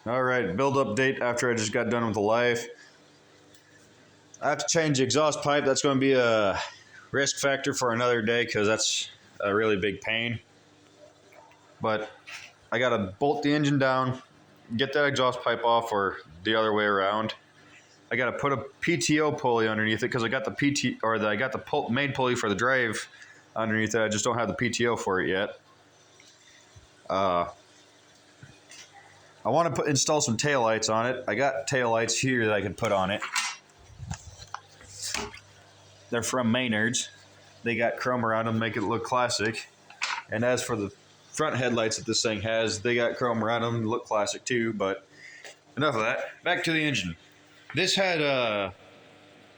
All right, build update after I just got done with the life. I have to change the exhaust pipe. That's going to be a risk factor for another day because that's a really big pain. But I got to bolt the engine down, get that exhaust pipe off, or the other way around. I got to put a PTO pulley underneath it because I got the main pulley for the drive underneath it. I just don't have the PTO for it yet. I want to install some taillights on it. I got taillights here that I can put on it. They're from Maynard's. They got chrome around them, make it look classic. And as for the front headlights that this thing has, they got chrome around them, look classic too. But enough of that. Back to the engine. This had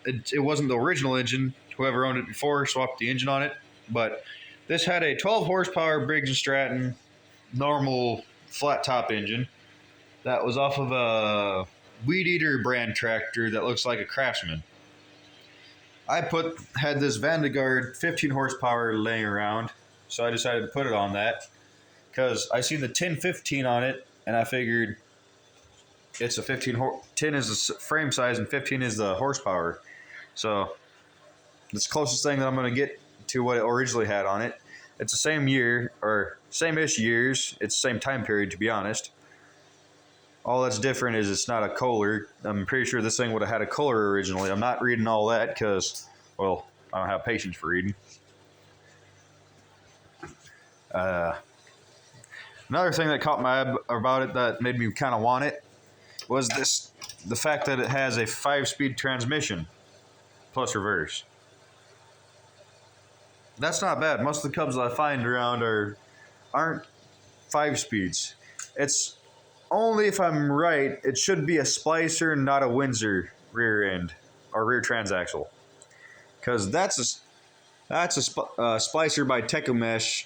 it wasn't the original engine. Whoever owned it before swapped the engine on it. But this had a 12 horsepower Briggs & Stratton normal flat top engine. That was off of a Weed Eater brand tractor that looks like a Craftsman. I had this Vanguard 15 horsepower laying around, so I decided to put it on that because I seen the 1015 on it, and I figured it's a 10 is the frame size and 15 is the horsepower. So it's the closest thing that I'm going to get to what it originally had on it. It's the same year, or same-ish years. It's the same time period, to be honest. All that's different is it's not a Kohler. I'm pretty sure this thing would have had a Kohler originally. I'm not reading all that because, well, I don't have patience for reading. Another thing that caught my eye about it that made me kind of want it was the fact that it has a 5-speed transmission plus reverse. That's not bad. Most of the Cubs that I find around aren't 5 speeds. It's only if I'm right, it should be a splicer, not a Windsor rear end or rear transaxle. Because that's a splicer by Tecomesh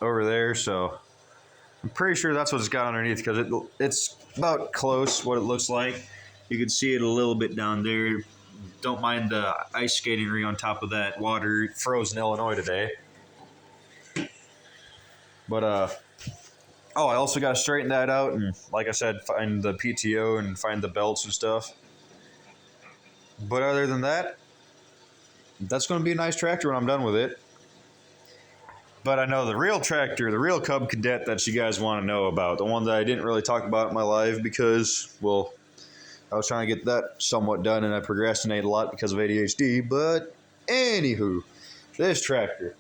over there. So I'm pretty sure that's what it's got underneath because it's about close what it looks like. You can see it a little bit down there. Don't mind the ice skating ring on top of that water. It froze in Illinois today. But I also got to straighten that out and, like I said, find the PTO and find the belts and stuff. But other than that, that's going to be a nice tractor when I'm done with it. But I know the real tractor, the real Cub Cadet that you guys want to know about, the one that I didn't really talk about in my life because, well, I was trying to get that somewhat done and I procrastinate a lot because of ADHD. But anywho, this tractor.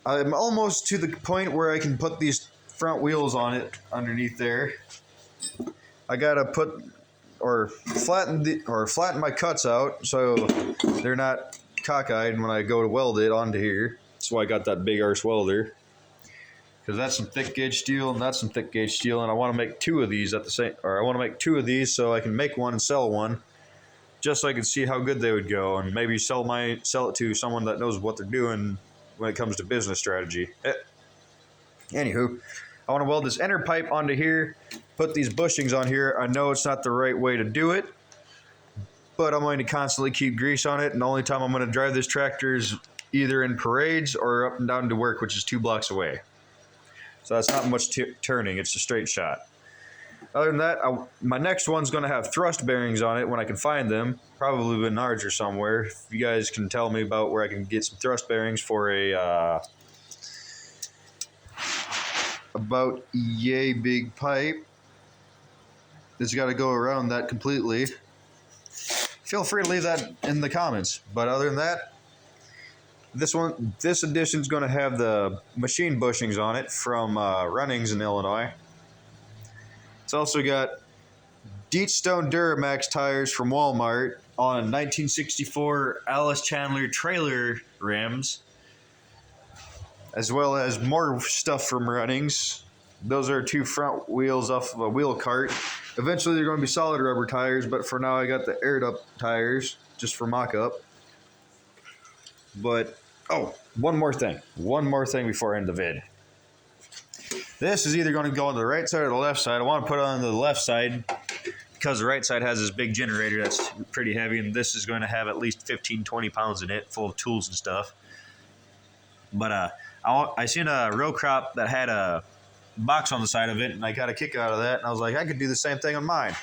I'm almost to the point where I can put these front wheels on it underneath there. I gotta flatten my cuts out so they're not cockeyed when I go to weld it onto here. That's why I got that big arse welder. Because that's some thick gauge steel and that's some thick gauge steel, and I want to make two of these so I can make one and sell one, just so I can see how good they would go and maybe sell it to someone that knows what they're doing when it comes to business strategy. Anywho, I want to weld this inner pipe onto here, put these bushings on here. I know it's not the right way to do it, but I'm going to constantly keep grease on it, and the only time I'm going to drive this tractor is either in parades or up and down to work, which is 2 blocks away. So that's not much turning. It's a straight shot. Other than that, my next one's going to have thrust bearings on it when I can find them. Probably Menards or somewhere. If you guys can tell me about where I can get some thrust bearings for a about yay big pipe. It's got to go around that completely. Feel free to leave that in the comments. But other than that, this edition's going to have the machine bushings on it from Runnings in Illinois. It's also got Deatstone Duramax tires from Walmart on 1964 Alice Chandler trailer rims, as well as more stuff from Runnings. Those are 2 front wheels off of a wheel cart. Eventually they're going to be solid rubber tires, but for now I got the aired up tires just for mock-up. But, one more thing before I end the vid. This is either going to go on the right side or the left side. I want to put it on the left side because the right side has this big generator that's pretty heavy, and this is going to have at least 15-20 pounds in it, full of tools and stuff. But I seen a row crop that had a box on the side of it, and I got a kick out of that. And I was like, I could do the same thing on mine.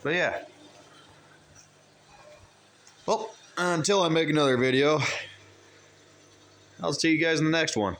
But yeah. Well, until I make another video, I'll see you guys in the next one.